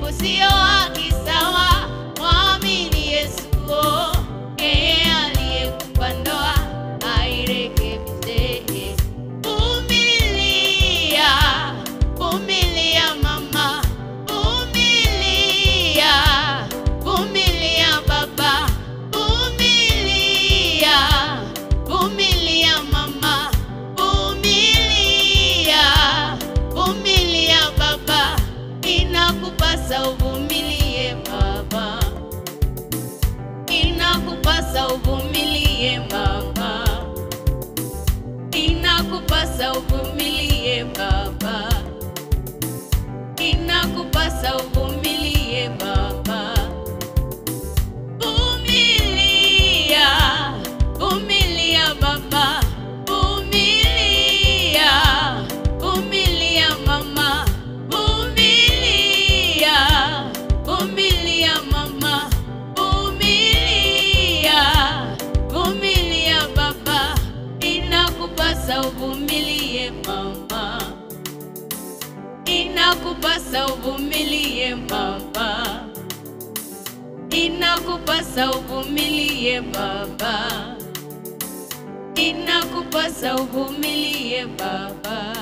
Ulimwengu sio haki sawa, mwamini Yesu. Yeye aliyekupa ndoa airekebishe. Vumilia, vumilia mama, vumilia, vumilia baba, vumilia, vumilia mama, vumilia, vumilia baba. Inakupasa uvumilie baba, inakupasa uvumilie mama, inakupasa uvumilie baba, inakupasa uvumilie baba. Vumilia, vumilia baba, vumilia, vumilia mama, vumilia, vumilia mama, vumilia, vumilia baba. Inakupasa uvumilie mama, inakupasa uvumilie baba, inakupasa uvumilie baba, inakupasa uvumilie baba.